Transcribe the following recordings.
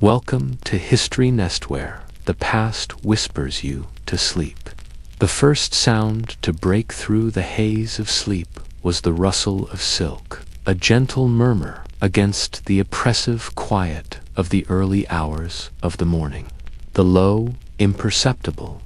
Welcome to History Nest, where the past whispers you to sleep. The first sound to break through the haze of sleep was the rustle of silk, a gentle murmur against the oppressive quiet of the early hours of the morning. The low, imperceptible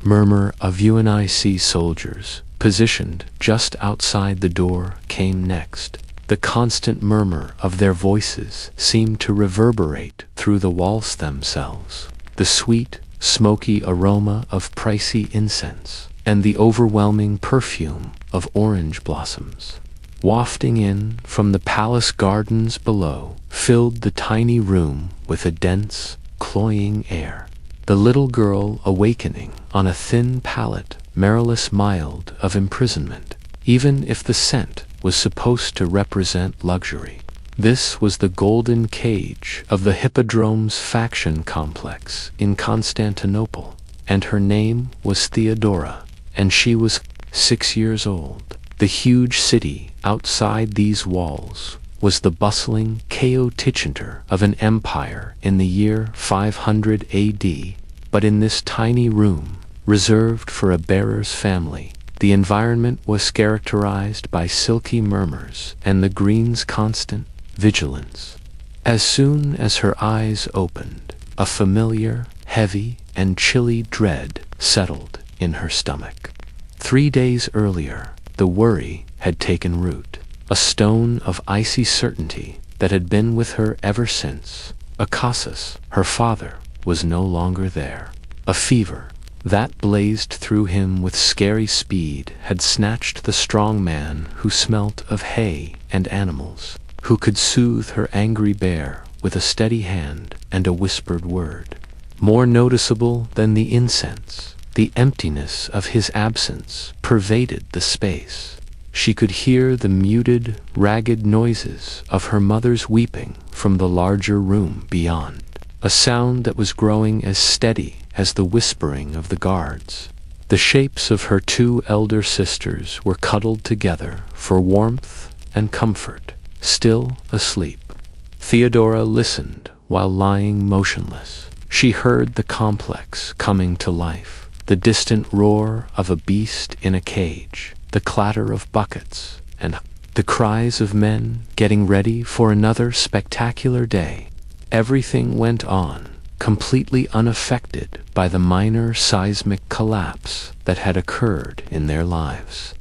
murmur of UNIC soldiers positioned just outside the door came next. The constant murmur of their voices seemed to reverberate through the walls themselves. The sweet, smoky aroma of pricey incense and the overwhelming perfume of orange blossoms, wafting in from the palace gardens below, filled the tiny room with a dense, cloying air. The little girl awakening on a thin pallet, marrowless mild of imprisonment, even if the scent was supposed to represent luxury. This was the golden cage of the Hippodrome's faction complex in Constantinople, and her name was Theodora, and she was 6 years old. The huge city outside these walls was the bustling chaotic center of an empire in the year 500 AD, but in this tiny room, reserved for a bearer's family, the environment was characterized by silky murmurs and the green's constant vigilance. As soon as her eyes opened, a familiar, heavy, and chilly dread settled in her stomach. 3 days earlier, the worry had taken root, a stone of icy certainty that had been with her ever since. Akasis, her father, was no longer there. A fever that blazed through him with scary speed had snatched the strong man who smelt of hay and animals, who could soothe her angry bear with a steady hand and a whispered word. More noticeable than the incense, the emptiness of his absence pervaded the space. She could hear the muted, ragged noises of her mother's weeping from the larger room beyond, a sound that was growing as steady as the whispering of the guards. The shapes of her 2 elder sisters were cuddled together for warmth and comfort, still asleep. Theodora listened while lying motionless. She heard the complex coming to life, the distant roar of a beast in a cage, the clatter of buckets, and the cries of men getting ready for another spectacular day. Everything went on, completely unaffected by the minor seismic collapse that had occurred in their lives.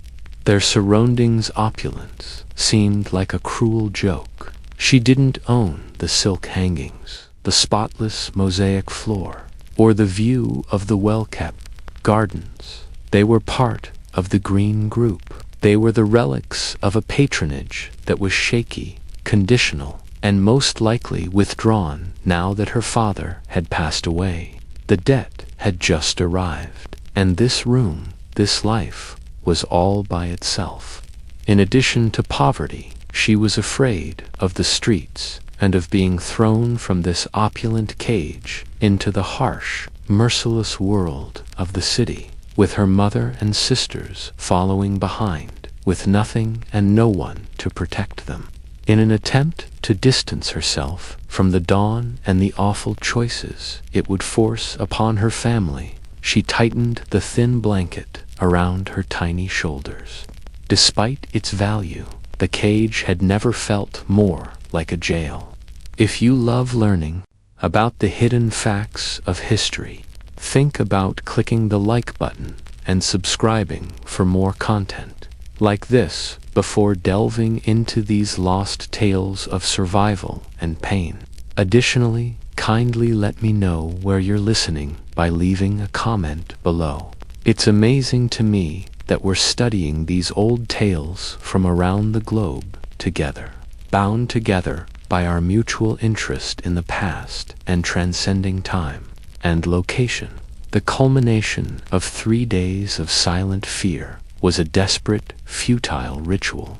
Their surroundings' opulence seemed like a cruel joke. She didn't own the silk hangings, the spotless mosaic floor, or the view of the well-kept gardens. They were part of the green group. They were the relics of a patronage that was shaky, conditional, and most likely withdrawn now that her father had passed away. The debt had just arrived, and this room, this life, was all by itself. In addition to poverty, she was afraid of the streets and of being thrown from this opulent cage into the harsh, merciless world of the city, with her mother and sisters following behind, with nothing and no one to protect them. In an attempt to distance herself from the dawn and the awful choices it would force upon her family, she tightened the thin blanket around her tiny shoulders. Despite its value, the cage had never felt more like a jail. If you love learning about the hidden facts of history, think about clicking the like button and subscribing for more content like this before delving into these lost tales of survival and pain. Additionally, kindly let me know where you're listening by leaving a comment below. It's amazing to me that we're studying these old tales from around the globe together, bound together by our mutual interest in the past and transcending time and location. The culmination of 3 days of silent fear was a desperate, futile ritual.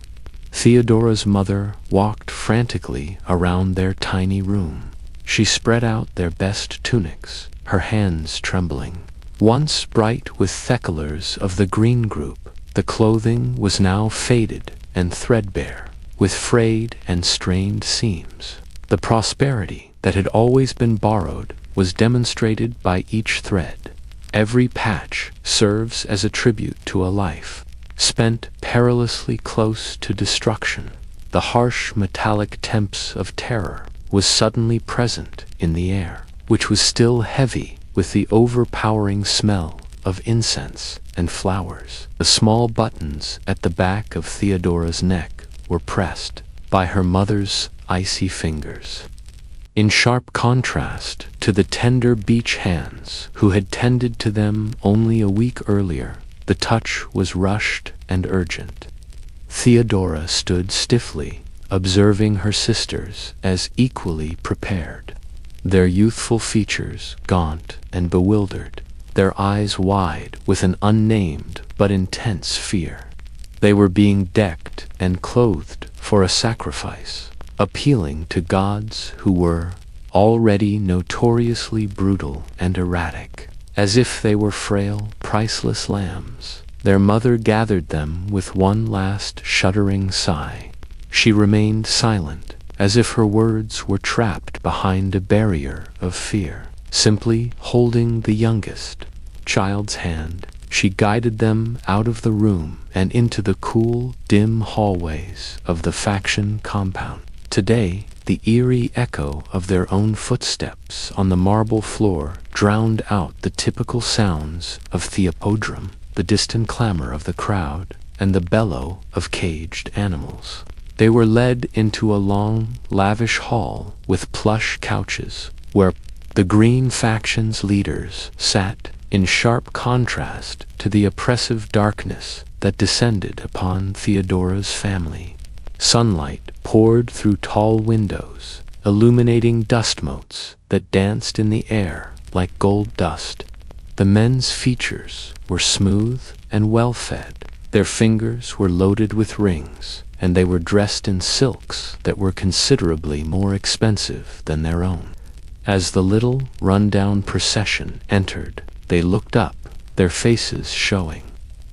Theodora's mother walked frantically around their tiny room. She spread out their best tunics, her hands trembling. Once bright with thecolors of the green group, the clothing was now faded and threadbare, with frayed and strained seams. The prosperity that had always been borrowed was demonstrated by each thread. Every patch serves as a tribute to a life spent perilously close to destruction. The harsh metallic temps of terror was suddenly present in the air, which was still heavy with the overpowering smell of incense and flowers. The small buttons at the back of Theodora's neck were pressed by her mother's icy fingers, in sharp contrast to the tender beach hands who had tended to them only a week earlier. The touch was rushed and urgent. Theodora stood stiffly, observing her sisters as equally prepared, their youthful features gaunt and bewildered, their eyes wide with an unnamed but intense fear. They were being decked and clothed for a sacrifice, appealing to gods who were already notoriously brutal and erratic. As if they were frail, priceless lambs, their mother gathered them with one last shuddering sigh. She remained silent, as if her words were trapped behind a barrier of fear. Simply holding the youngest child's hand, she guided them out of the room and into the cool, dim hallways of the faction compound. Today, the eerie echo of their own footsteps on the marble floor drowned out the typical sounds of Theopodrome, the distant clamor of the crowd, and the bellow of caged animals. They were led into a long, lavish hall with plush couches, where the Green faction's leaders sat in sharp contrast to the oppressive darkness that descended upon Theodora's family. Sunlight poured through tall windows, illuminating dust motes that danced in the air like gold dust. The men's features were smooth and well-fed. Their fingers were loaded with rings, and they were dressed in silks that were considerably more expensive than their own. As the little, run-down procession entered, they looked up, their faces showing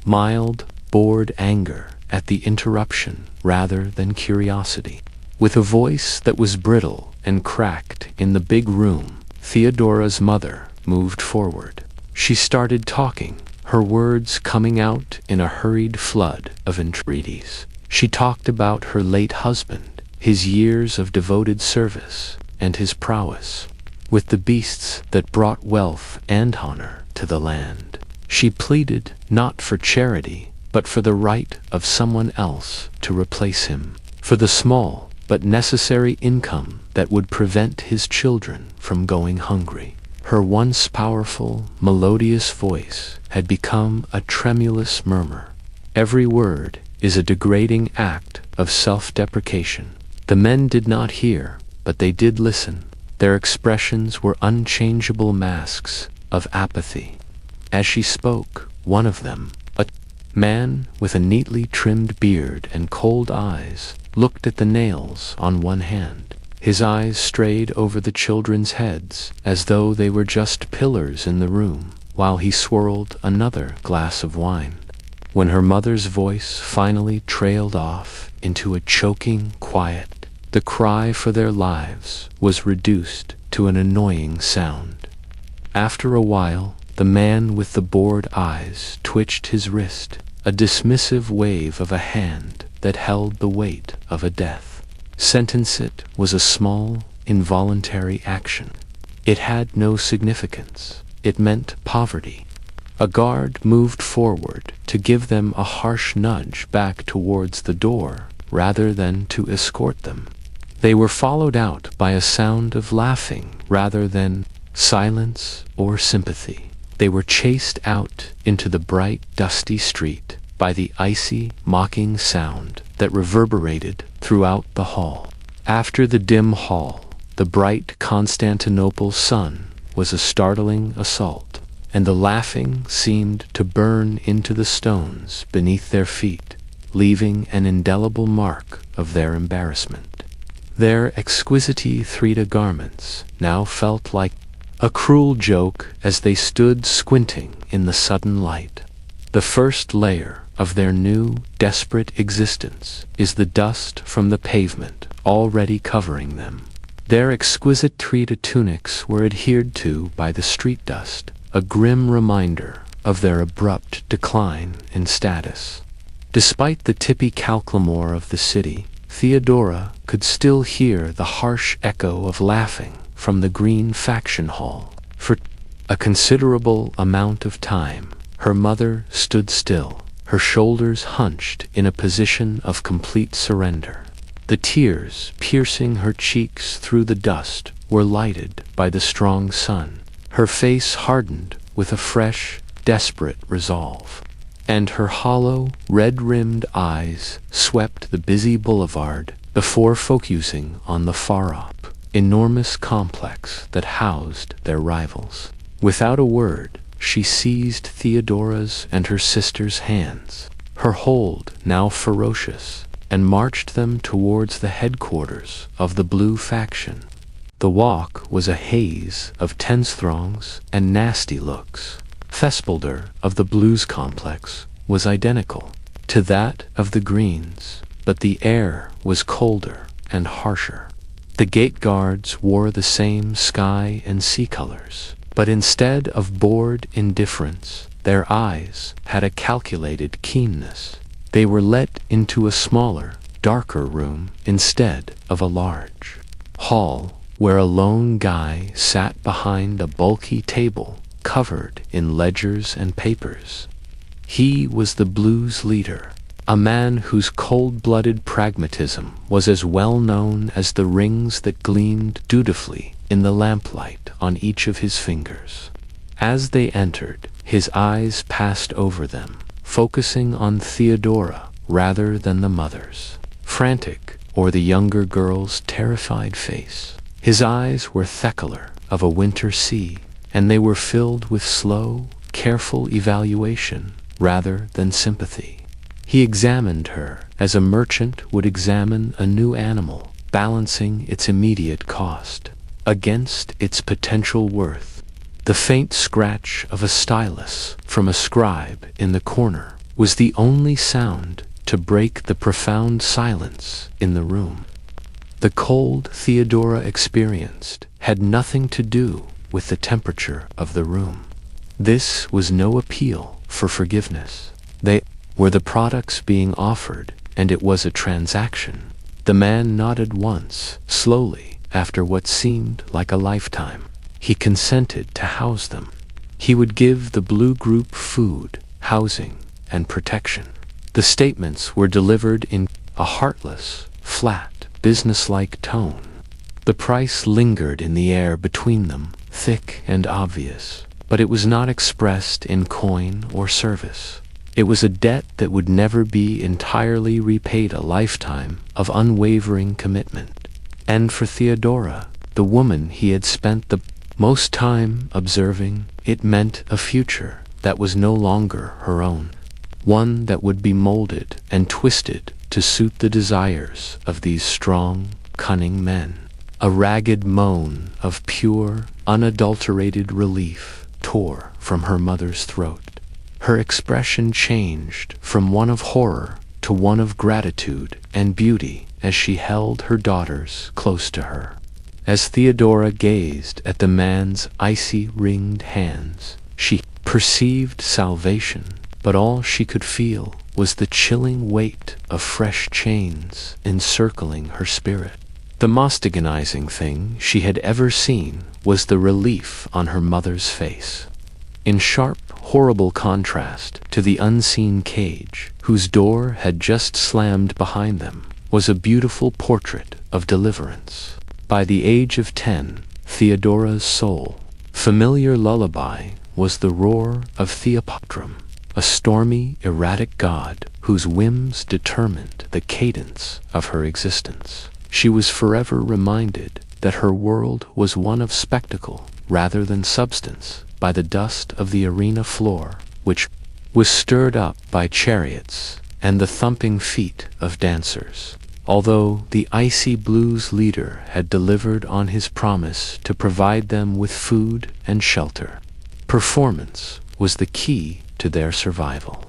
mild, bored anger at the interruption rather than curiosity. With a voice that was brittle and cracked in the big room, Theodora's mother moved forward. She started talking, her words coming out in a hurried flood of entreaties. She talked about her late husband, his years of devoted service, and his prowess with the beasts that brought wealth and honor to the land. She pleaded not for charity, but for the right of someone else to replace him, for the small but necessary income that would prevent his children from going hungry. Her once powerful, melodious voice had become a tremulous murmur. Every word is a degrading act of self-deprecation. The men did not hear, but they did listen. Their expressions were unchangeable masks of apathy. As she spoke, one of them, a man with a neatly trimmed beard and cold eyes, looked at the nails on one hand. His eyes strayed over the children's heads as though they were just pillars in the room, while he swirled another glass of wine. When her mother's voice finally trailed off into a choking quiet, the cry for their lives was reduced to an annoying sound. After a while, the man with the bored eyes twitched his wrist, a dismissive wave of a hand that held the weight of a death sentence. It was a small, involuntary action. It had no significance. It meant poverty. A guard moved forward to give them a harsh nudge back towards the door rather than to escort them. They were followed out by a sound of laughing rather than silence or sympathy. They were chased out into the bright, dusty street by the icy, mocking sound that reverberated throughout the hall. After the dim hall, the bright Constantinople sun was a startling assault, and the laughing seemed to burn into the stones beneath their feet, leaving an indelible mark of their embarrassment. Their exquisitely threaded garments now felt like a cruel joke as they stood squinting in the sudden light. The first layer of their new, desperate existence is the dust from the pavement already covering them. Their exquisite treated tunics were adhered to by the street dust, a grim reminder of their abrupt decline in status. Despite the tippy calclamor of the city, Theodora could still hear the harsh echo of laughing from the green faction hall. For a considerable amount of time, her mother stood still, her shoulders hunched in a position of complete surrender. The tears piercing her cheeks through the dust were lighted by the strong sun. Her face hardened with a fresh, desperate resolve, and her hollow, red-rimmed eyes swept the busy boulevard before focusing on the far-off, enormous complex that housed their rivals. Without a word, she seized Theodora's and her sister's hands, her hold now ferocious, and marched them towards the headquarters of the Blue faction. The walk was a haze of tense throngs and nasty looks. Thespelder of the Blues complex was identical to that of the Greens, but the air was colder and harsher. The gate guards wore the same sky and sea colors, but instead of bored indifference, their eyes had a calculated keenness. They were let into a smaller, darker room instead of a large hall, where a lone guy sat behind a bulky table covered in ledgers and papers. He was the Blues leader, a man whose cold-blooded pragmatism was as well known as the rings that gleamed dutifully in the lamplight on each of his fingers. As they entered, his eyes passed over them, focusing on Theodora rather than the mother's frantic or the younger girl's terrified face. His eyes were Thecla of a winter sea, and they were filled with slow, careful evaluation rather than sympathy. He examined her as a merchant would examine a new animal, balancing its immediate cost against its potential worth. The faint scratch of a stylus from a scribe in the corner was the only sound to break the profound silence in the room. The cold Theodora experienced had nothing to do with the temperature of the room. This was no appeal for forgiveness. They were the products being offered, and it was a transaction. The man nodded once, slowly, after what seemed like a lifetime. He consented to house them. He would give the Blue group food, housing, and protection. The statements were delivered in a heartless, flat, businesslike tone. The price lingered in the air between them, thick and obvious, but it was not expressed in coin or service. It was a debt that would never be entirely repaid, a lifetime of unwavering commitment. And for Theodora, the woman he had spent the most time observing, it meant a future that was no longer her own, one that would be molded and twisted to suit the desires of these strong, cunning men. A ragged moan of pure, unadulterated relief tore from her mother's throat. Her expression changed from one of horror to one of gratitude and beauty as she held her daughters close to her. As Theodora gazed at the man's icy ringed hands, she perceived salvation, but all she could feel was the chilling weight of fresh chains encircling her spirit. The most agonizing thing she had ever seen was the relief on her mother's face. In sharp, horrible contrast to the unseen cage, whose door had just slammed behind them, was a beautiful portrait of deliverance. By the age of 10, Theodora's sole, familiar lullaby was the roar of Theopotrum, a stormy, erratic god whose whims determined the cadence of her existence. She was forever reminded that her world was one of spectacle rather than substance by the dust of the arena floor, which was stirred up by chariots and the thumping feet of dancers. Although the icy Blues leader had delivered on his promise to provide them with food and shelter, performance was the key to their survival.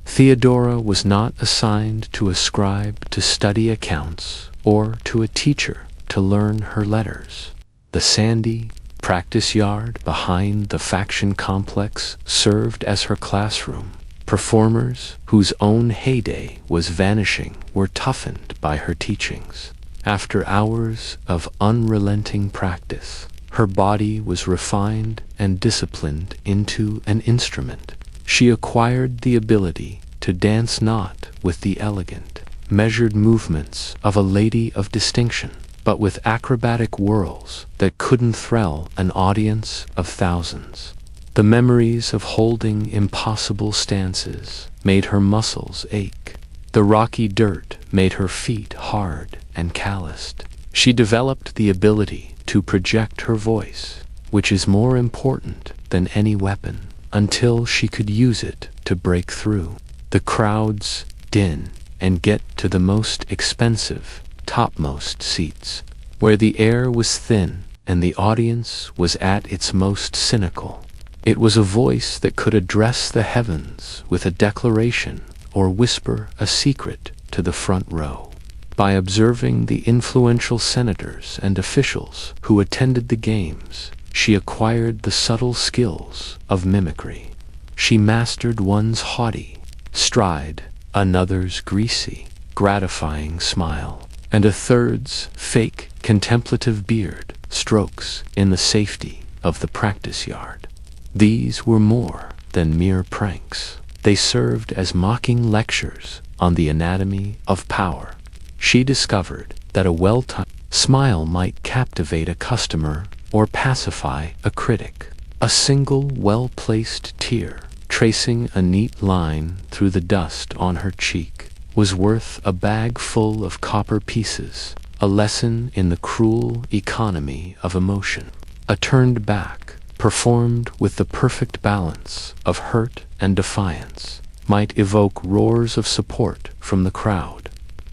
Theodora was not assigned to a scribe to study accounts or to a teacher to learn her letters. The sandy practice yard behind the faction complex served as her classroom. Performers whose own heyday was vanishing were toughened by her teachings. After hours of unrelenting practice, her body was refined and disciplined into an instrument. She acquired the ability to dance not with the elegant, measured movements of a lady of distinction, but with acrobatic whirls that could enthrall an audience of thousands. The memories of holding impossible stances made her muscles ache. The rocky dirt made her feet hard and calloused. She developed the ability to project her voice, which is more important than any weapon, until she could use it to break through the crowd's din and get to the most expensive, topmost seats, where the air was thin and the audience was at its most cynical. It was a voice that could address the heavens with a declaration or whisper a secret to the front row. By observing the influential senators and officials who attended the games, she acquired the subtle skills of mimicry. She mastered one's haughty stride, another's greasy, gratifying smile, and a third's fake, contemplative beard strokes in the safety of the practice yard. These were more than mere pranks. They served as mocking lectures on the anatomy of power. She discovered that a well-timed smile might captivate a customer or pacify a critic. A single well-placed tear, tracing a neat line through the dust on her cheek, was worth a bag full of copper pieces, a lesson in the cruel economy of emotion. A turned back, performed with the perfect balance of hurt and defiance, might evoke roars of support from the crowd.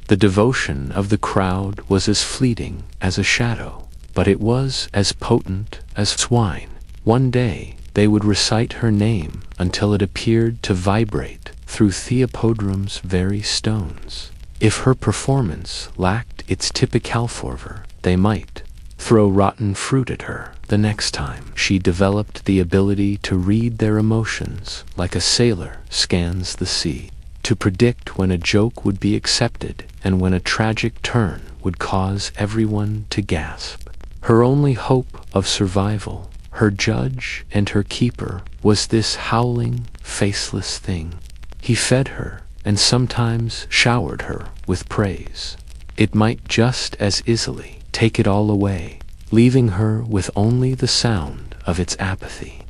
The devotion of the crowd was as fleeting as a shadow, but it was as potent as swine. One day they would recite her name until it appeared to vibrate through Theopodrum's very stones. If her performance lacked its typical fervor, they might throw rotten fruit at her. The next time, she developed the ability to read their emotions like a sailor scans the sea, to predict when a joke would be accepted and when a tragic turn would cause everyone to gasp. Her only hope of survival, her judge and her keeper, was this howling, faceless thing. He fed her and sometimes showered her with praise. It might just as easily take it all away, leaving her with only the sound of its apathy.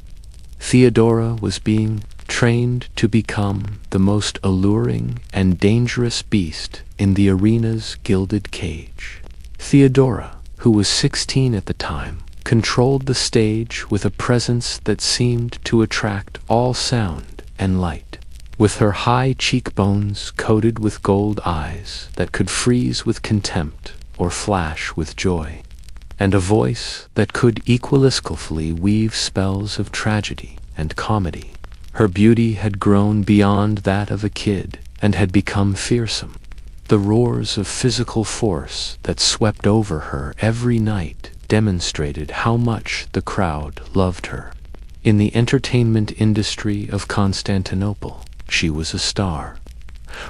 Theodora was being trained to become the most alluring and dangerous beast in the arena's gilded cage. Theodora, who was 16 at the time, controlled the stage with a presence that seemed to attract all sound and light. With her high cheekbones coated with gold eyes that could freeze with contempt or flash with joy, and a voice that could equally skillfully weave spells of tragedy and comedy, her beauty had grown beyond that of a kid and had become fearsome. The roars of physical force that swept over her every night demonstrated how much the crowd loved her. In the entertainment industry of Constantinople, she was a star.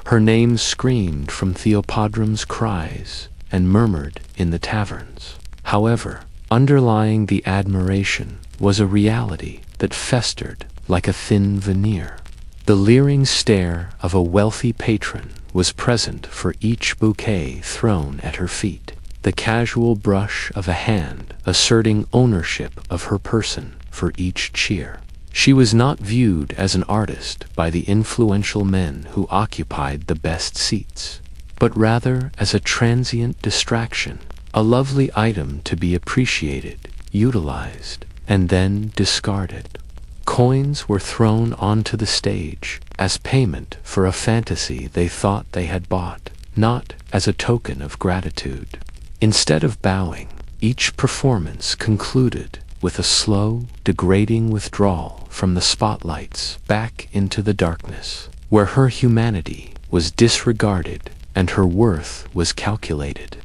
Her name screamed from Theopodrum's cries and murmured in the taverns. However, underlying the admiration was a reality that festered like a thin veneer. The leering stare of a wealthy patron was present for each bouquet thrown at her feet, the casual brush of a hand asserting ownership of her person for each cheer. She was not viewed as an artist by the influential men who occupied the best seats, but rather as a transient distraction, a lovely item to be appreciated, utilized, and then discarded. Coins were thrown onto the stage as payment for a fantasy they thought they had bought, not as a token of gratitude. Instead of bowing, each performance concluded with a slow, degrading withdrawal from the spotlights back into the darkness, where her humanity was disregarded and her worth was calculated.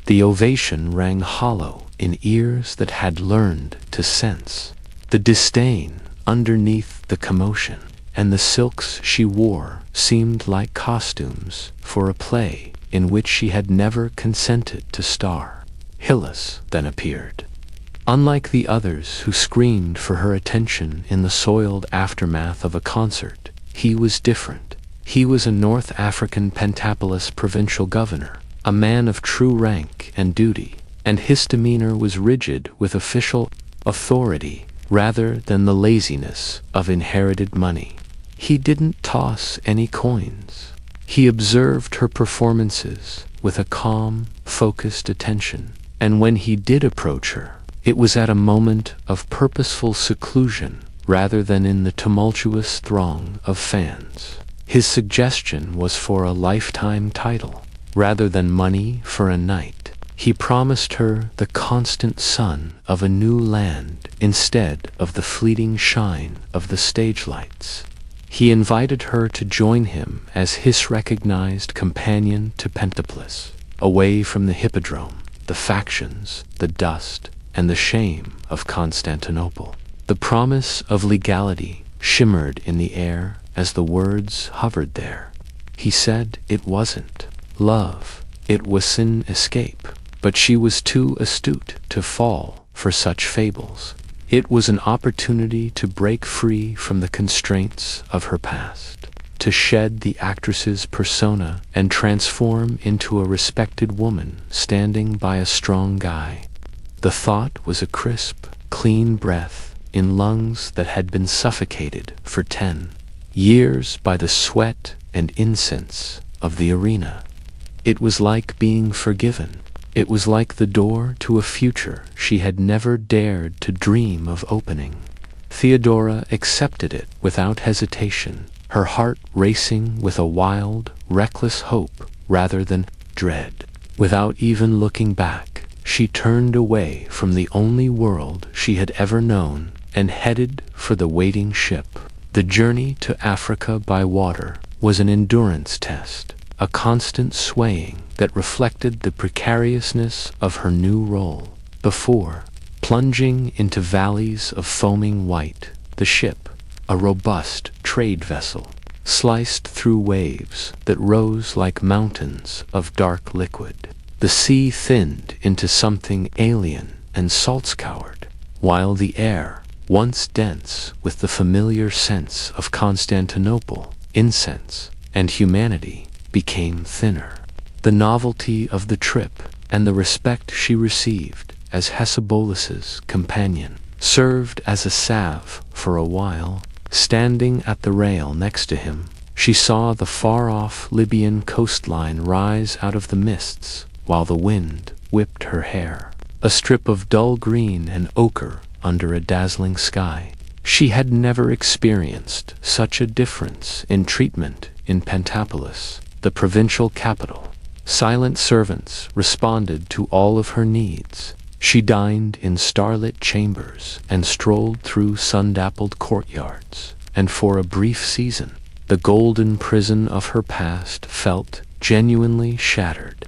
The ovation rang hollow in ears that had learned to sense the disdain underneath the commotion, and the silks she wore seemed like costumes for a play in which she had never consented to star. Hylas then appeared. Unlike the others who screamed for her attention in the soiled aftermath of a concert, he was different. He was a North African Pentapolis provincial governor, a man of true rank and duty, and his demeanor was rigid with official authority rather than the laziness of inherited money. He didn't toss any coins. He observed her performances with a calm, focused attention, and when he did approach her, it was at a moment of purposeful seclusion rather than in the tumultuous throng of fans. His suggestion was for a lifetime title rather than money for a night. He promised her the constant sun of a new land instead of the fleeting shine of the stage lights. He invited her to join him as his recognized companion to Pentapolis, away from the hippodrome, the factions, the dust, and the shame of Constantinople. The promise of legality shimmered in the air as the words hovered there. He said it wasn't love, it was an escape, but she was too astute to fall for such fables. It was an opportunity to break free from the constraints of her past, to shed the actress's persona and transform into a respected woman standing by a strong guy. The thought was a crisp, clean breath in lungs that had been suffocated for 10 years by the sweat and incense of the arena. It was like being forgiven. It was like the door to a future she had never dared to dream of opening. Theodora accepted it without hesitation, her heart racing with a wild, reckless hope rather than dread. Without even looking back, she turned away from the only world she had ever known and headed for the waiting ship. The journey to Africa by water was an endurance test, a constant swaying that reflected the precariousness of her new role. Before plunging into valleys of foaming white, the ship, a robust trade vessel, sliced through waves that rose like mountains of dark liquid. The sea thinned into something alien and salt-scoured, while the air, once dense with the familiar sense of Constantinople, incense, and humanity, became thinner. The novelty of the trip and the respect she received as Hesebolus's companion served as a salve for a while. Standing at the rail next to him, she saw the far-off Libyan coastline rise out of the mists while the wind whipped her hair, a strip of dull green and ochre under a dazzling sky. She had never experienced such a difference in treatment in Pentapolis, the provincial capital. Silent servants responded to all of her needs. She dined in starlit chambers and strolled through sun-dappled courtyards, and for a brief season, the golden prison of her past felt genuinely shattered.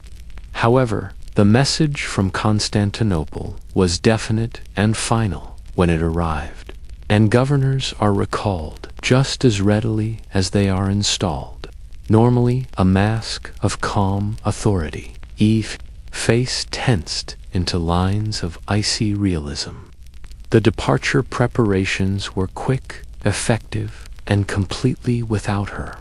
However, the message from Constantinople was definite and final when it arrived, and governors are recalled just as readily as they are installed. Normally a mask of calm authority, Eve, face tensed into lines of icy realism. The departure preparations were quick, effective, and completely without her.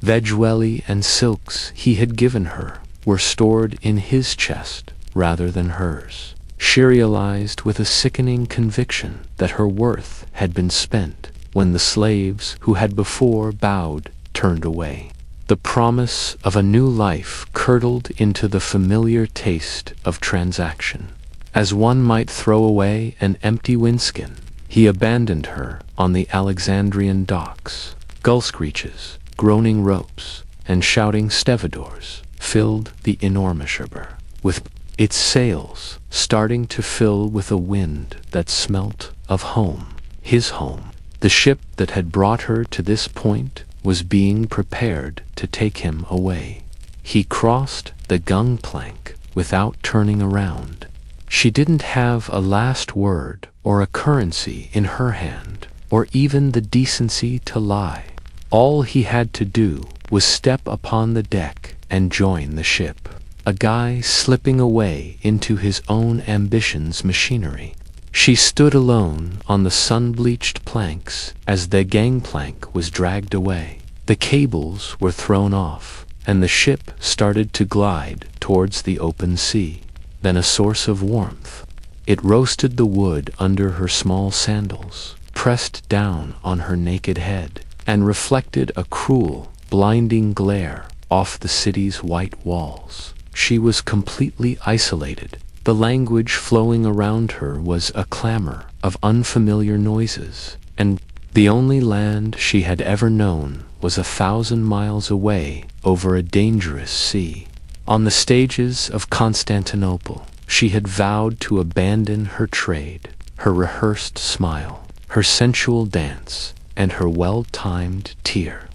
Veguelli and silks he had given her were stored in his chest rather than hers. She realized with a sickening conviction that her worth had been spent when the slaves who had before bowed turned away. The promise of a new life curdled into the familiar taste of transaction. As one might throw away an empty wineskin, he abandoned her on the Alexandrian docks. Gull screeches, groaning ropes, and shouting stevedores filled the enormous harbor, with its sails starting to fill with a wind that smelt of home, his home. The ship that had brought her to this point was being prepared to take him away. He crossed the gangplank without turning around. She didn't have a last word or a currency in her hand, or even the decency to lie. All he had to do was step upon the deck and join the ship, a guy slipping away into his own ambition's machinery. She stood alone on the sun-bleached planks as the gangplank was dragged away. The cables were thrown off, and the ship started to glide towards the open sea. Then a source of warmth. It roasted the wood under her small sandals, pressed down on her naked head, and reflected a cruel, blinding glare off the city's white walls. She was completely isolated. The language flowing around her was a clamor of unfamiliar noises, and the only land she had ever known was 1,000 miles away over a dangerous sea. On the stages of Constantinople, she had vowed to abandon her trade, her rehearsed smile, her sensual dance, and her well-timed tear.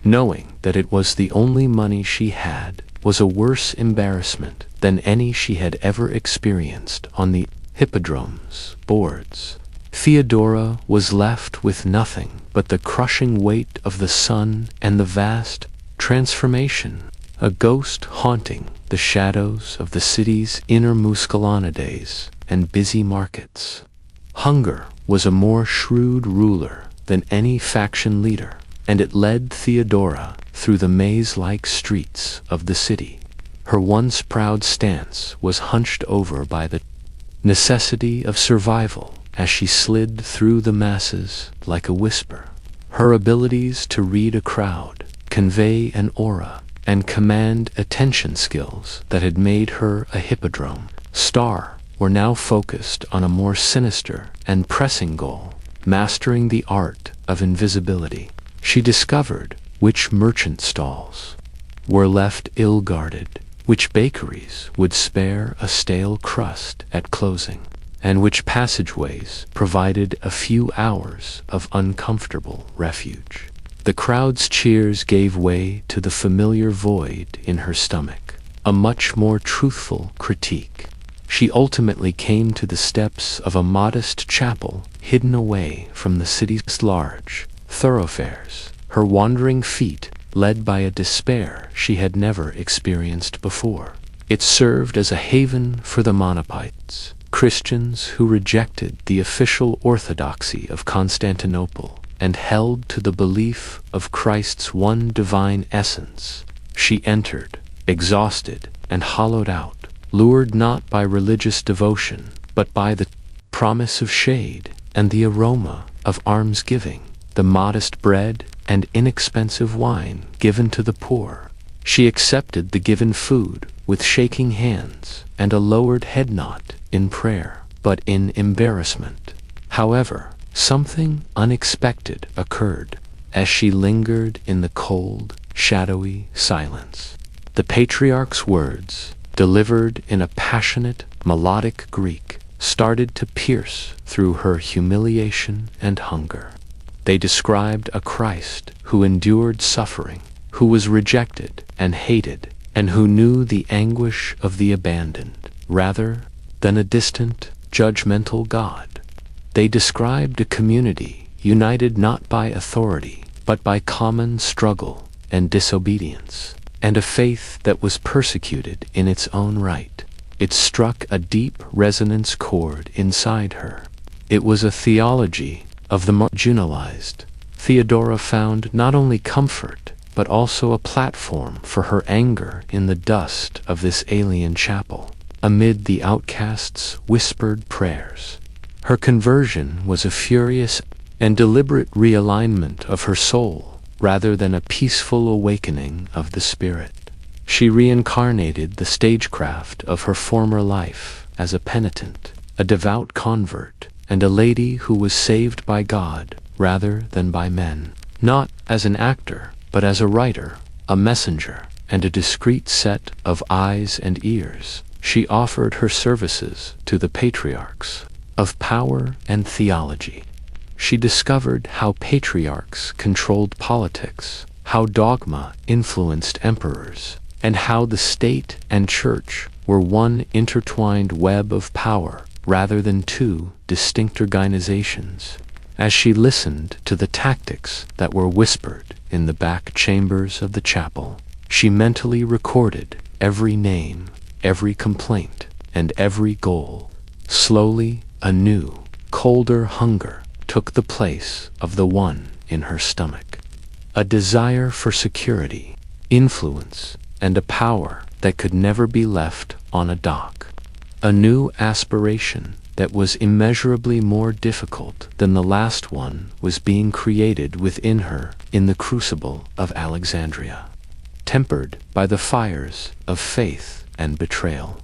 Knowing that it was the only money she had was a worse embarrassment than any she had ever experienced on the hippodrome's boards. Theodora was left with nothing but the crushing weight of the sun and the vast transformation, a ghost haunting the shadows of the city's inner Muscolanides and busy markets. Hunger was a more shrewd ruler than any faction leader, and it led Theodora through the maze-like streets of the city. Her once proud stance was hunched over by the necessity of survival as she slid through the masses like a whisper. Her abilities to read a crowd, convey an aura, and command attention skills that had made her a hippodrome star were now focused on a more sinister and pressing goal, mastering the art of invisibility. She discovered which merchant stalls were left ill-guarded, which bakeries would spare a stale crust at closing, and which passageways provided a few hours of uncomfortable refuge. The crowd's cheers gave way to the familiar void in her stomach, a much more truthful critique. She ultimately came to the steps of a modest chapel hidden away from the city's large thoroughfares, her wandering feet led by a despair she had never experienced before. It served as a haven for the Monopites, Christians who rejected the official orthodoxy of Constantinople and held to the belief of Christ's one divine essence. She entered, exhausted and hollowed out, lured not by religious devotion, but by the promise of shade and the aroma of almsgiving, the modest bread and inexpensive wine given to the poor. She accepted the given food with shaking hands and a lowered head nod in prayer, but in embarrassment. However, something unexpected occurred as she lingered in the cold, shadowy silence. The patriarch's words, delivered in a passionate, melodic Greek, started to pierce through her humiliation and hunger. They described a Christ who endured suffering, who was rejected and hated, and who knew the anguish of the abandoned, rather than a distant, judgmental God. They described a community united not by authority, but by common struggle and disobedience, and a faith that was persecuted in its own right. It struck a deep resonance chord inside her. It was a theology of the marginalized. Theodora found not only comfort, but also a platform for her anger in the dust of this alien chapel, amid the outcast's whispered prayers. Her conversion was a furious and deliberate realignment of her soul, rather than a peaceful awakening of the spirit. She reincarnated the stagecraft of her former life as a penitent, a devout convert, and a lady who was saved by God rather than by men, not as an actor, but as a writer, a messenger, and a discreet set of eyes and ears. She offered her services to the patriarchs of power and theology. She discovered how patriarchs controlled politics, how dogma influenced emperors, and how the state and church were one intertwined web of power rather than two distinct organizations. As she listened to the tactics that were whispered in the back chambers of the chapel, she mentally recorded every name, every complaint, and every goal. Slowly, a new, colder hunger took the place of the one in her stomach. A desire for security, influence, and a power that could never be left on a dock. A new aspiration that was immeasurably more difficult than the last one was being created within her in the crucible of Alexandria, tempered by the fires of faith and betrayal.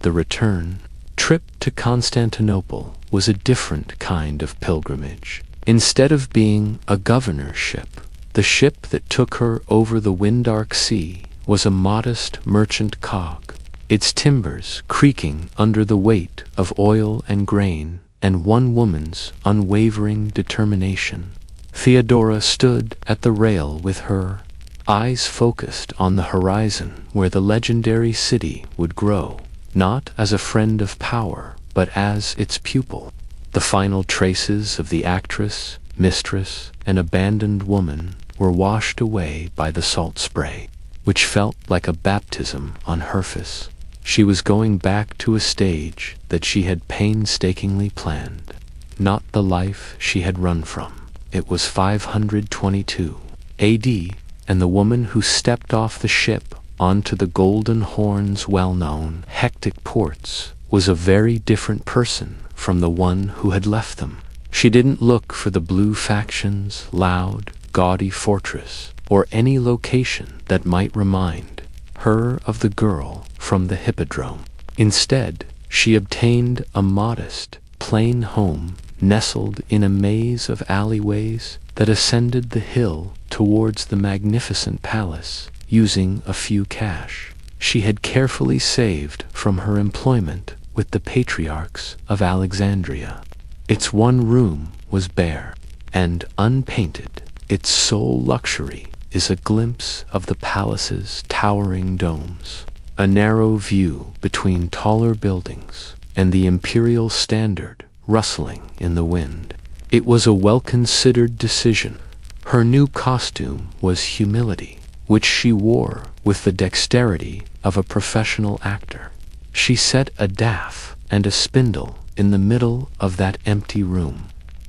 The return trip to Constantinople was a different kind of pilgrimage. Instead of being a governorship, the ship that took her over the wind-dark sea was a modest merchant cog, its timbers creaking under the weight of oil and grain and one woman's unwavering determination. Theodora stood at the rail with her eyes focused on the horizon where the legendary city would grow, not as a friend of power, but as its pupil. The final traces of the actress, mistress, and abandoned woman were washed away by the salt spray, which felt like a baptism on her face. She was going back to a stage that she had painstakingly planned, not the life she had run from. It was 522 AD, and the woman who stepped off the ship onto the Golden Horn's well-known hectic ports was a very different person from the one who had left them. She didn't look for the blue faction's loud, gaudy fortress, or any location that might remind her of the girl from the hippodrome. Instead, she obtained a modest, plain home nestled in a maze of alleyways that ascended the hill towards the magnificent palace, using a few cash she had carefully saved from her employment with the patriarchs of Alexandria. Its one room was bare and unpainted. Its sole luxury is a glimpse of the palace's towering domes, a narrow view between taller buildings, and the imperial standard rustling in the wind. It was a well-considered decision. Her new costume was humility, which she wore with the dexterity of a professional actor. She set a daff and a spindle in the middle of that empty room.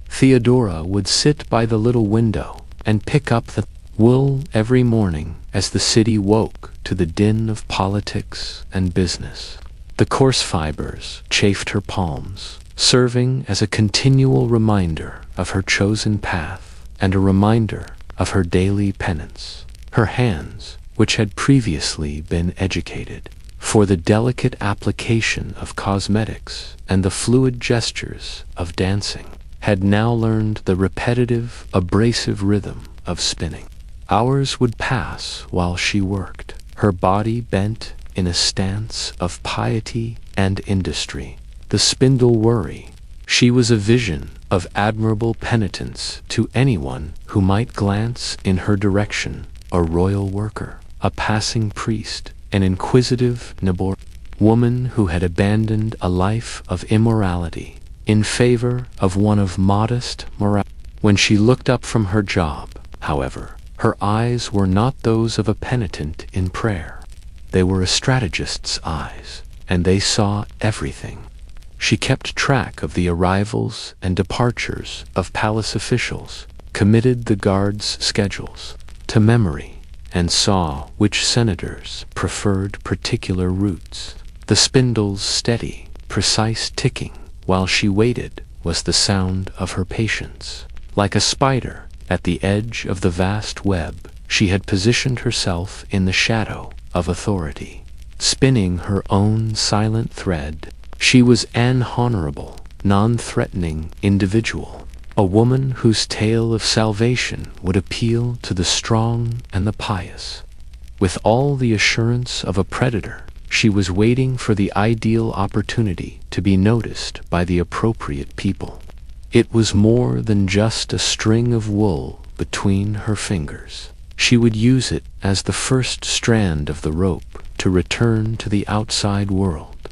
Theodora would sit by the little window and pick up the wool every morning as the city woke to the din of politics and business. The coarse fibers chafed her palms, serving as a continual reminder of her chosen path and a reminder of her daily penance. Her hands, which had previously been educated for the delicate application of cosmetics and the fluid gestures of dancing, had now learned the repetitive, abrasive rhythm of spinning. Hours would pass while she worked, her body bent in a stance of piety and industry, the spindle worry. She was a vision of admirable penitence to anyone who might glance in her direction, a royal worker, a passing priest, an inquisitive neighbor, woman who had abandoned a life of immorality in favor of one of modest morality. When she looked up from her job, however, her eyes were not those of a penitent in prayer. They were a strategist's eyes, and they saw everything. She kept track of the arrivals and departures of palace officials, committed the guards' schedules to memory, and saw which senators preferred particular routes. The spindle's steady, precise ticking while she waited was the sound of her patience. Like a spider at the edge of the vast web, she had positioned herself in the shadow of authority. Spinning her own silent thread, she was an honorable, non-threatening individual, a woman whose tale of salvation would appeal to the strong and the pious. With all the assurance of a predator, she was waiting for the ideal opportunity to be noticed by the appropriate people. It was more than just a string of wool between her fingers. She would use it as the first strand of the rope to return to the outside world.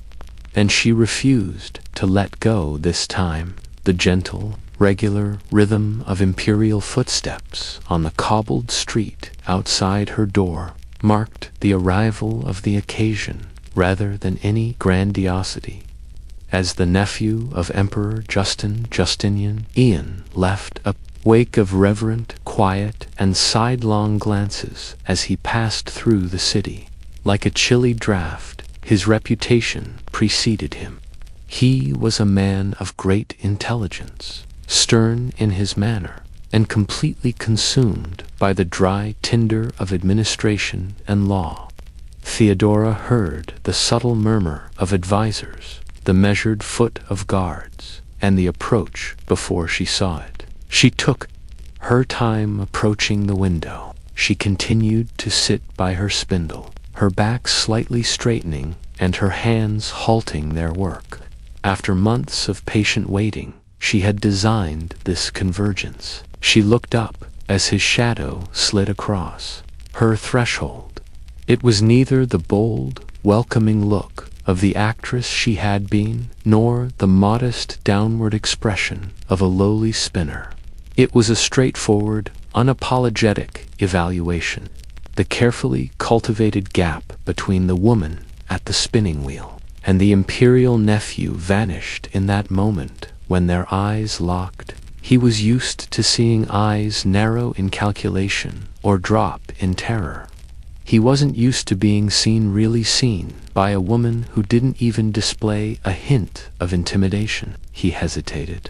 And she refused to let go this time. The gentle, regular rhythm of imperial footsteps on the cobbled street outside her door marked the arrival of the occasion rather than any grandiosity. As the nephew of Emperor Justinian, Ian left a wake of reverent quiet and sidelong glances as he passed through the city. Like a chilly draft, his reputation preceded him. He was a man of great intelligence, stern in his manner, and completely consumed by the dry tinder of administration and law. Theodora heard the subtle murmur of advisers, the measured foot of guards, and the approach before she saw it. She took her time approaching the window. She continued to sit by her spindle, her back slightly straightening and her hands halting their work. After months of patient waiting, she had designed this convergence. She looked up as his shadow slid across her threshold. It was neither the bold, welcoming look of the actress she had been, nor the modest downward expression of a lowly spinner. It was a straightforward, unapologetic evaluation. The carefully cultivated gap between the woman at the spinning wheel and the imperial nephew vanished in that moment when their eyes locked. He was used to seeing eyes narrow in calculation or drop in terror. He wasn't used to being really seen by a woman who didn't even display a hint of intimidation. He hesitated.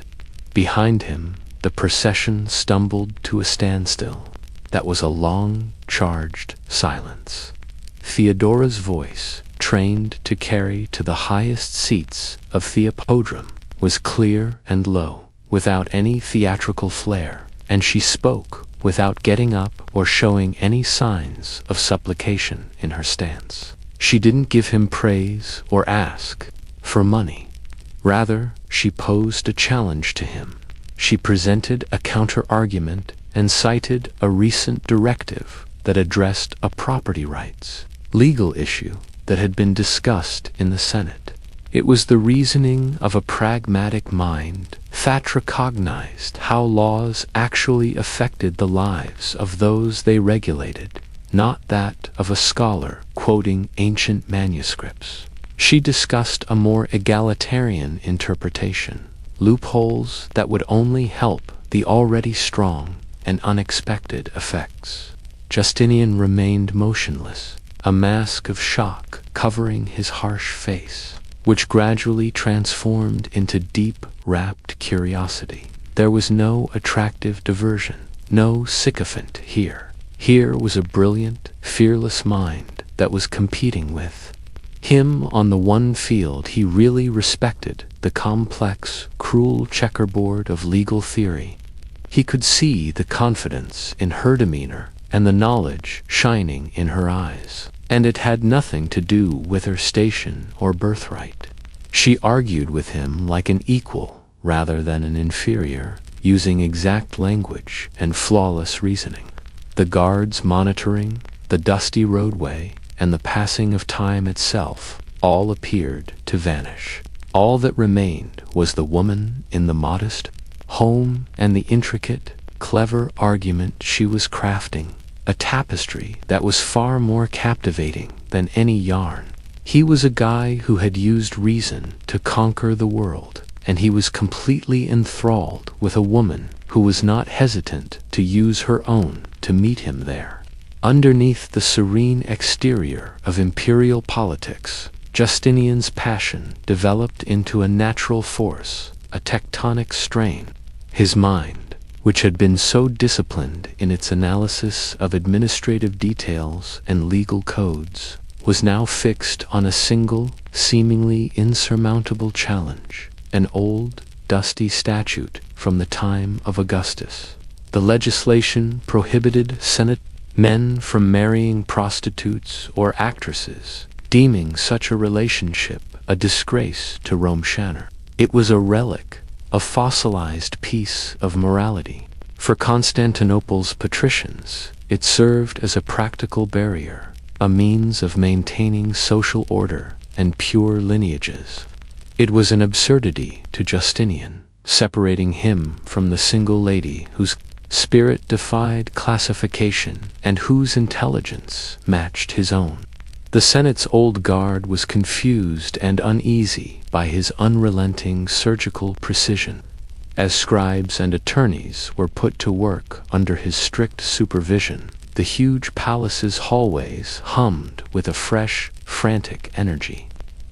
Behind him, the procession stumbled to a standstill. That was a long, charged silence. Theodora's voice, trained to carry to the highest seats of the hippodrome, was clear and low, without any theatrical flair, and she spoke without getting up or showing any signs of supplication in her stance. She didn't give him praise or ask for money. Rather, she posed a challenge to him. She presented a counter-argument and cited a recent directive that addressed a property rights legal issue that had been discussed in the Senate. It was the reasoning of a pragmatic mind that recognized how laws actually affected the lives of those they regulated, not that of a scholar quoting ancient manuscripts. She discussed a more egalitarian interpretation, loopholes that would only help the already strong and unexpected effects. Justinian remained motionless, a mask of shock covering his harsh face, which gradually transformed into deep, rapt curiosity. There was no attractive diversion, no sycophant here. Here was a brilliant, fearless mind that was competing with him on the one field he really respected, the complex, cruel checkerboard of legal theory. He could see the confidence in her demeanor and the knowledge shining in her eyes, and it had nothing to do with her station or birthright. She argued with him like an equal rather than an inferior, using exact language and flawless reasoning. The guards monitoring, the dusty roadway, and the passing of time itself all appeared to vanish. All that remained was the woman in the modest home and the intricate, clever argument she was crafting, a tapestry that was far more captivating than any yarn. He was a guy who had used reason to conquer the world, and he was completely enthralled with a woman who was not hesitant to use her own to meet him there. Underneath the serene exterior of imperial politics, Justinian's passion developed into a natural force, a tectonic strain. His mind, which had been so disciplined in its analysis of administrative details and legal codes, was now fixed on a single, seemingly insurmountable challenge, an old, dusty statute from the time of Augustus. The legislation prohibited Senate men from marrying prostitutes or actresses, deeming such a relationship a disgrace to Rome. It was a relic, a fossilized piece of morality. For Constantinople's patricians, it served as a practical barrier, a means of maintaining social order and pure lineages. It was an absurdity to Justinian, separating him from the single lady whose spirit defied classification and whose intelligence matched his own. The Senate's old guard was confused and uneasy by his unrelenting surgical precision. As scribes and attorneys were put to work under his strict supervision, the huge palace's hallways hummed with a fresh, frantic energy.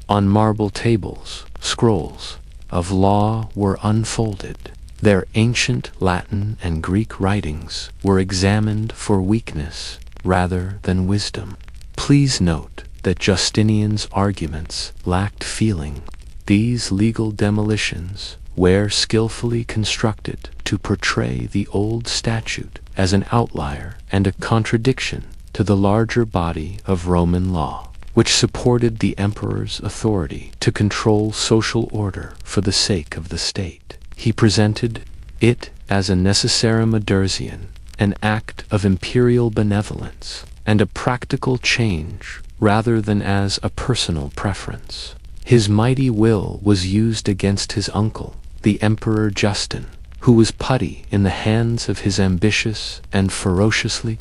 On marble tables, scrolls of law were unfolded. Their ancient Latin and Greek writings were examined for weakness rather than wisdom. Please note that Justinian's arguments lacked feeling. These legal demolitions were skillfully constructed to portray the old statute as an outlier and a contradiction to the larger body of Roman law, which supported the emperor's authority to control social order for the sake of the state. He presented it as a necessarum ad ursium, an act of imperial benevolence, and a practical change rather than as a personal preference. His mighty will was used against his uncle, the Emperor Justin, who was putty in the hands of his ambitious and ferociously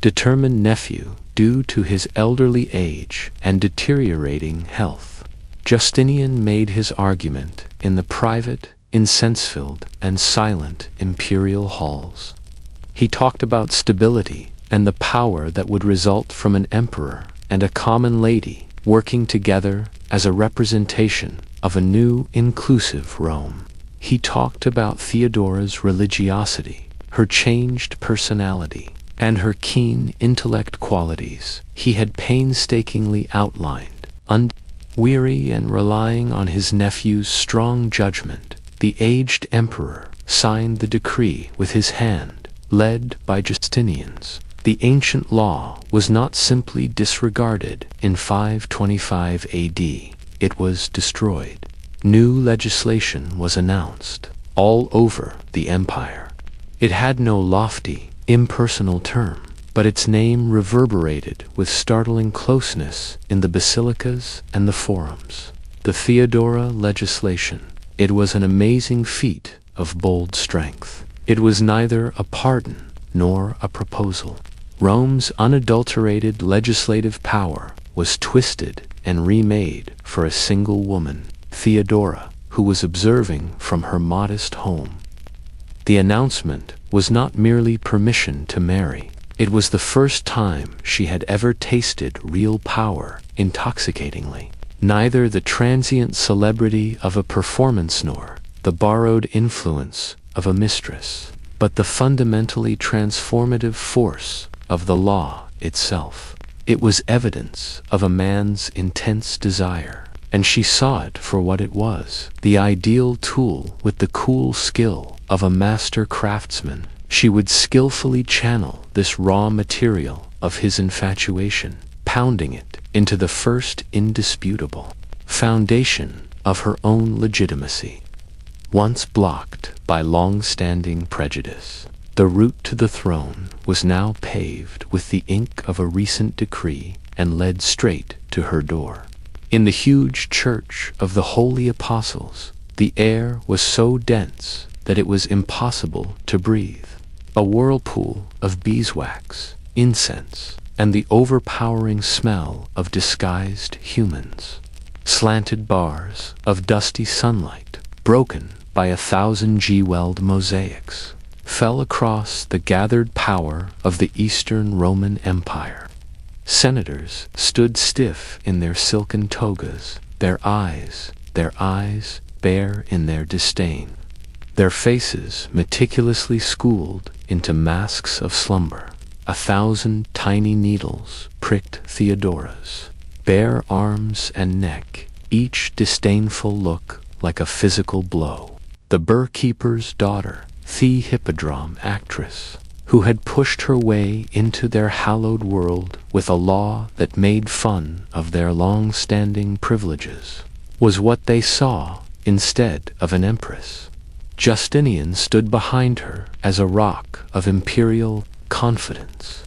determined nephew due to his elderly age and deteriorating health. Justinian made his argument in the private, incense-filled, and silent imperial halls. He talked about stability and the power that would result from an emperor and a common lady working together as a representation of a new, inclusive Rome. He talked about Theodora's religiosity, her changed personality, and her keen intellect qualities he had painstakingly outlined. Unweary and relying on his nephew's strong judgment, the aged emperor signed the decree with his hand, led by Justinians. The ancient law was not simply disregarded in 525 AD, it was destroyed. New legislation was announced all over the empire. It had no lofty, impersonal term, but its name reverberated with startling closeness in the basilicas and the forums. The Theodora legislation. It was an amazing feat of bold strength. It was neither a pardon nor a proposal. Rome's unadulterated legislative power was twisted and remade for a single woman, Theodora, who was observing from her modest home. The announcement was not merely permission to marry. It was the first time she had ever tasted real power intoxicatingly. Neither the transient celebrity of a performance nor the borrowed influence of a mistress, but the fundamentally transformative force of the law itself. It was evidence of a man's intense desire, and she saw it for what it was, the ideal tool with the cool skill of a master craftsman. She would skillfully channel this raw material of his infatuation, pounding it into the first indisputable foundation of her own legitimacy. Once blocked by long-standing prejudice, the route to the throne was now paved with the ink of a recent decree and led straight to her door. In the huge church of the Holy Apostles, the air was so dense that it was impossible to breathe. A whirlpool of beeswax, incense, and the overpowering smell of disguised humans. Slanted bars of dusty sunlight, broken by 1,000 jeweled mosaics, fell across the gathered power of the Eastern Roman Empire. Senators stood stiff in their silken togas, their eyes bare in their disdain, their faces meticulously schooled into masks of slumber. 1,000 tiny needles pricked Theodora's bare arms and neck, each disdainful look like a physical blow. The burr-keeper's daughter, the hippodrome actress, who had pushed her way into their hallowed world with a law that made fun of their long-standing privileges, was what they saw instead of an empress. Justinian stood behind her as a rock of imperial confidence.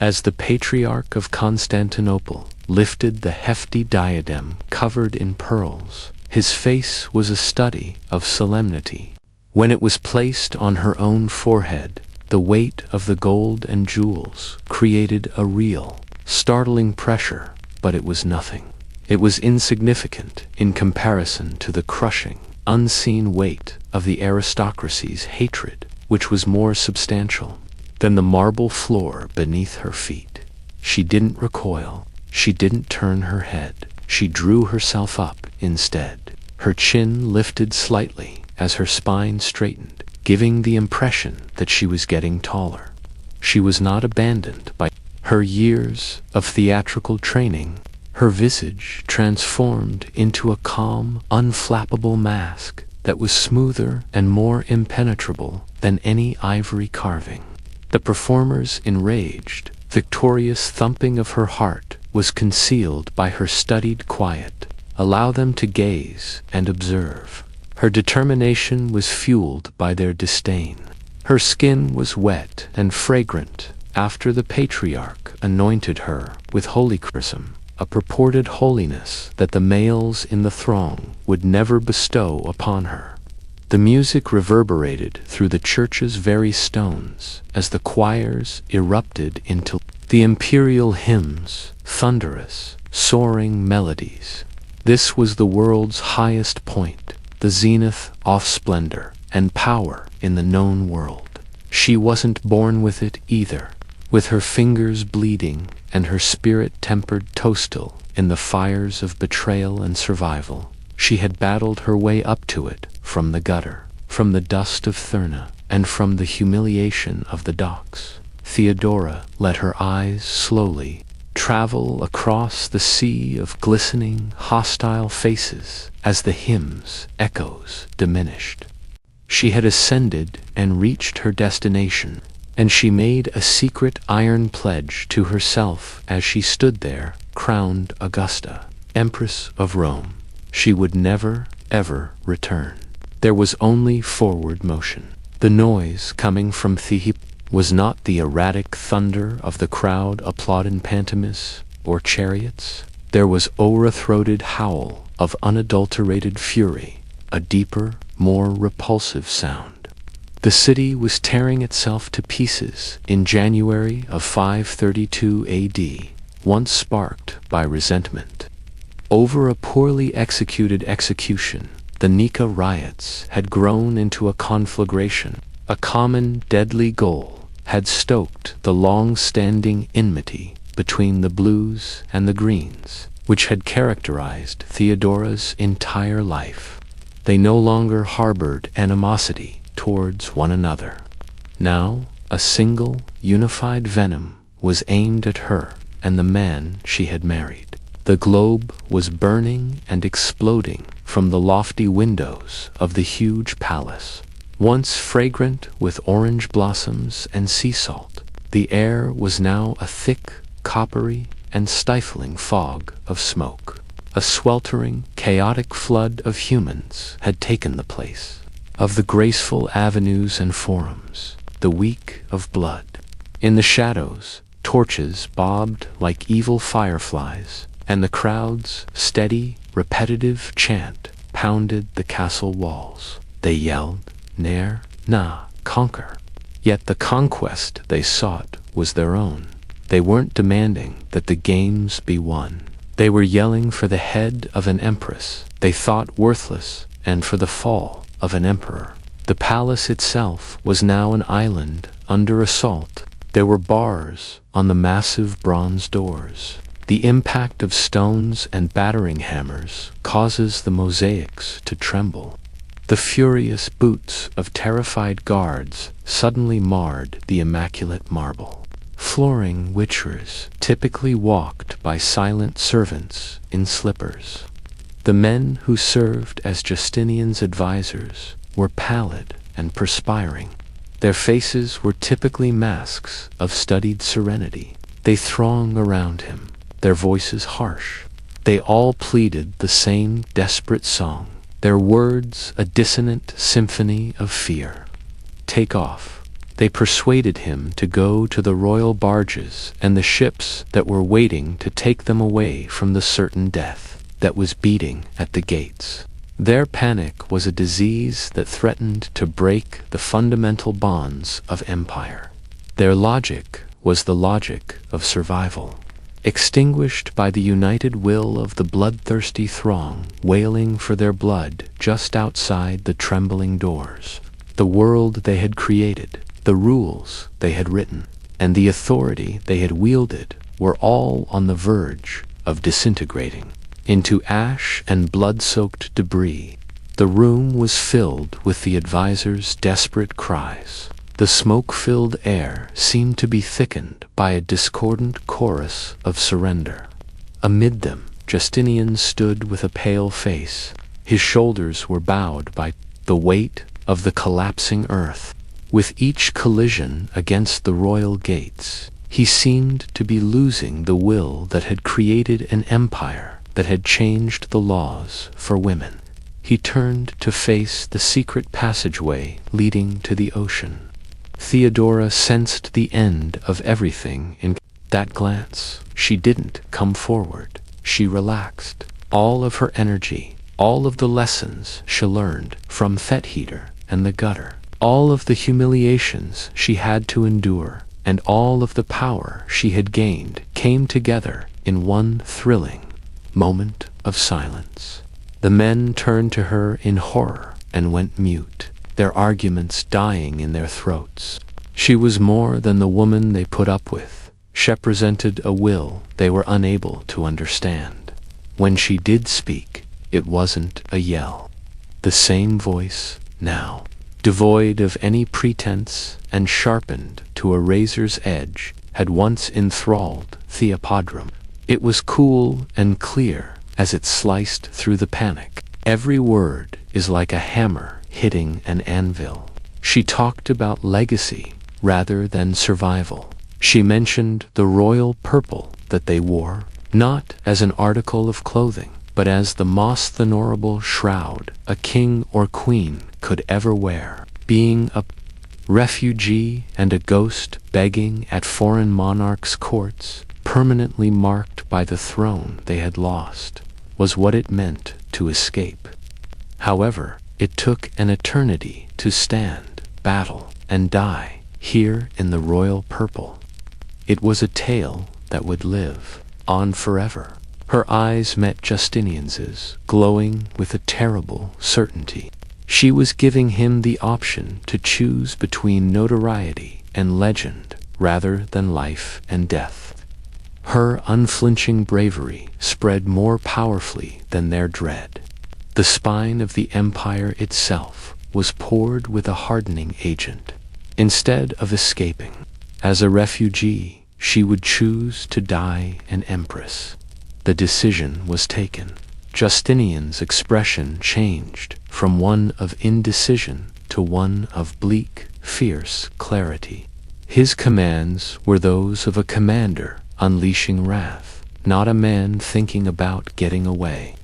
As the Patriarch of Constantinople lifted the hefty diadem covered in pearls, his face was a study of solemnity. When it was placed on her own forehead, the weight of the gold and jewels created a real, startling pressure, but it was nothing. It was insignificant in comparison to the crushing, unseen weight of the aristocracy's hatred, which was more substantial than the marble floor beneath her feet. She didn't recoil, she didn't turn her head, she drew herself up instead. Her chin lifted slightly as her spine straightened, giving the impression that she was getting taller. She was not abandoned by her years of theatrical training. Her visage transformed into a calm, unflappable mask that was smoother and more impenetrable than any ivory carving. The performer's enraged, victorious thumping of her heart was concealed by her studied quiet. Allow them to gaze and observe. Her determination was fueled by their disdain. Her skin was wet and fragrant after the Patriarch anointed her with holy chrism, a purported holiness that the males in the throng would never bestow upon her. The music reverberated through the church's very stones as the choirs erupted into the imperial hymns, thunderous, soaring melodies. This was the world's highest point, the zenith of splendor and power in the known world. She wasn't born with it either. With her fingers bleeding and her spirit tempered toastal in the fires of betrayal and survival, she had battled her way up to it from the gutter, from the dust of Therna, and from the humiliation of the docks. Theodora let her eyes slowly travel across the sea of glistening, hostile faces as the hymn's echoes diminished. She had ascended and reached her destination, and she made a secret iron pledge to herself as she stood there, crowned Augusta, Empress of Rome. She would never, ever return. There was only forward motion. The noise coming from Thehe was not the erratic thunder of the crowd applauding pantomimes or chariots. There was o'er-throated howl of unadulterated fury, a deeper, more repulsive sound. The city was tearing itself to pieces in January of 532 AD, once sparked by resentment. Over a poorly executed execution, the Nika riots had grown into a conflagration. A common, deadly goal had stoked the long-standing enmity between the blues and the greens, which had characterized Theodora's entire life. They no longer harbored animosity towards one another. Now, a single, unified venom was aimed at her and the man she had married. The globe was burning and exploding from the lofty windows of the huge palace. Once fragrant with orange blossoms and sea salt, the air was now a thick, coppery, and stifling fog of smoke. A sweltering, chaotic flood of humans had taken the place of the graceful avenues and forums, the week of blood. In the shadows, torches bobbed like evil fireflies, and the crowd's steady, repetitive chant pounded the castle walls. They yelled, "Ner, na, conquer." Yet the conquest they sought was their own. They weren't demanding that the games be won. They were yelling for the head of an empress they thought worthless and for the fall of an emperor. The palace itself was now an island under assault. There were bars on the massive bronze doors. The impact of stones and battering hammers causes the mosaics to tremble. The furious boots of terrified guards suddenly marred the immaculate marble. Flooring witchers typically walked by silent servants in slippers. The men who served as Justinian's advisors were pallid and perspiring. Their faces were typically masks of studied serenity. They thronged around him, their voices harsh. They all pleaded the same desperate song, their words a dissonant symphony of fear. "Take off. They persuaded him to go to the royal barges and the ships that were waiting to take them away from the certain death that was beating at the gates. Their panic was a disease that threatened to break the fundamental bonds of empire. Their logic was the logic of survival, extinguished by the united will of the bloodthirsty throng wailing for their blood just outside the trembling doors. The world they had created, the rules they had written, and the authority they had wielded were all on the verge of disintegrating into ash and blood-soaked debris. The room was filled with the advisors' desperate cries. The smoke-filled air seemed to be thickened by a discordant chorus of surrender. Amid them, Justinian stood with a pale face. His shoulders were bowed by the weight of the collapsing earth. With each collision against the royal gates, he seemed to be losing the will that had created an empire that had changed the laws for women. He turned to face the secret passageway leading to the ocean. Theodora sensed the end of everything in that glance. She didn't come forward. She relaxed. All of her energy, all of the lessons she learned from Thetheater and the gutter, all of the humiliations she had to endure, and all of the power she had gained came together in one thrilling moment of silence. The men turned to her in horror and went mute, their arguments dying in their throats. She was more than the woman they put up with. She represented a will they were unable to understand. When she did speak, it wasn't a yell. The same voice now, devoid of any pretense and sharpened to a razor's edge, had once enthralled Theopodrum. It was cool and clear as it sliced through the panic. Every word is like a hammer hitting an anvil. She talked about legacy rather than survival. She mentioned the royal purple that they wore, not as an article of clothing, but as the most honorable shroud a king or queen could ever wear. Being a refugee and a ghost begging at foreign monarchs' courts, permanently marked by the throne they had lost, was what it meant to escape. However, it took an eternity to stand, battle, and die here in the royal purple. It was a tale that would live on forever. Her eyes met Justinian's, glowing with a terrible certainty. She was giving him the option to choose between notoriety and legend rather than life and death. Her unflinching bravery spread more powerfully than their dread. The spine of the empire itself was poured with a hardening agent. Instead of escaping as a refugee, she would choose to die an empress. The decision was taken. Justinian's expression changed from one of indecision to one of bleak, fierce clarity. His commands were those of a commander unleashing wrath, not a man thinking about getting away.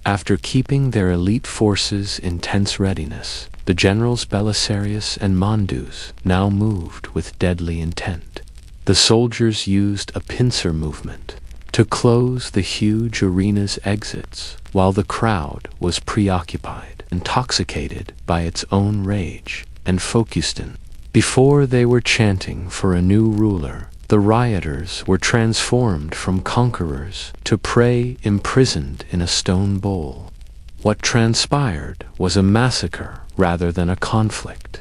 After keeping their elite forces in tense readiness, the generals Belisarius and Mondus now moved with deadly intent. The soldiers used a pincer movement to close the huge arena's exits, while the crowd was preoccupied, intoxicated by its own rage, and focused in. Before they were chanting for a new ruler, the rioters were transformed from conquerors to prey imprisoned in a stone bowl. What transpired was a massacre rather than a conflict.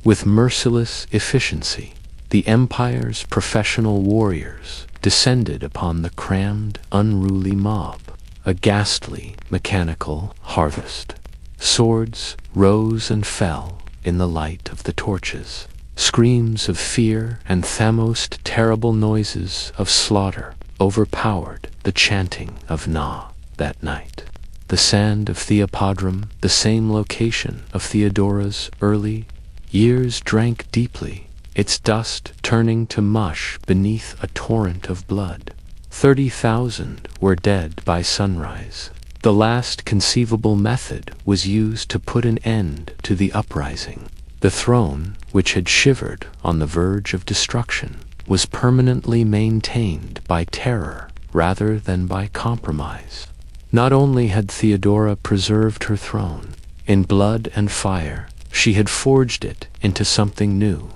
With merciless efficiency, the empire's professional warriors descended upon the crammed, unruly mob, a ghastly, mechanical harvest. Swords rose and fell in the light of the torches. Screams of fear and the most terrible noises of slaughter overpowered the chanting of Na that night. The sand of Theopodrum, the same location of Theodora's early years, drank deeply, its dust turning to mush beneath a torrent of blood. 30,000 were dead by sunrise. The last conceivable method was used to put an end to the uprising. The throne, which had shivered on the verge of destruction, was permanently maintained by terror rather than by compromise. Not only had Theodora preserved her throne, in blood and fire, she had forged it into something new.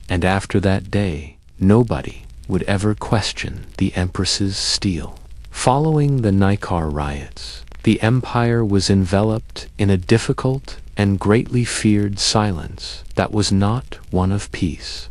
And after that day, nobody would ever question the Empress's steel. Following the Nicene riots, the empire was enveloped in a difficult and greatly feared silence that was not one of peace.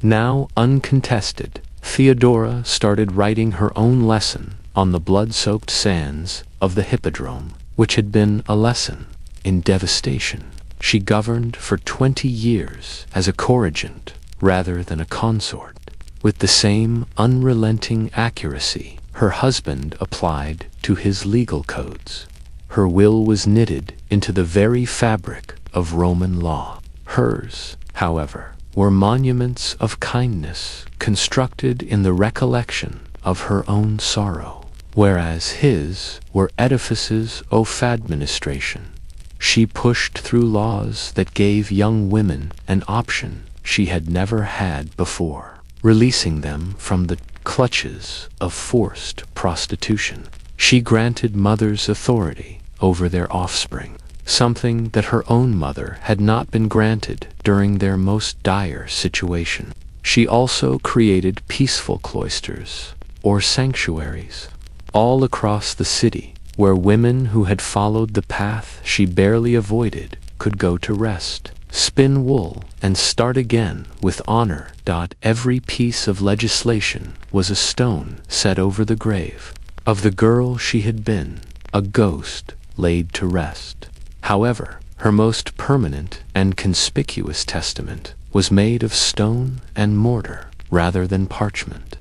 Now uncontested, Theodora started writing her own lesson on the blood-soaked sands of the Hippodrome, which had been a lesson in devastation. She governed for 20 years as a co-regent rather than a consort. With the same unrelenting accuracy her husband applied to his legal codes, her will was knitted into the very fabric of Roman law. Hers, however, were monuments of kindness constructed in the recollection of her own sorrow, whereas his were edifices of administration. She pushed through laws that gave young women an option she had never had before, releasing them from the clutches of forced prostitution. She granted mothers authority over their offspring, something that her own mother had not been granted during their most dire situation. She also created peaceful cloisters, or sanctuaries, all across the city, where women who had followed the path she barely avoided could go to rest, spin wool, and start again with honor. Every piece of legislation was a stone set over the grave of the girl she had been, a ghost laid to rest. However, her most permanent and conspicuous testament was made of stone and mortar rather than parchment.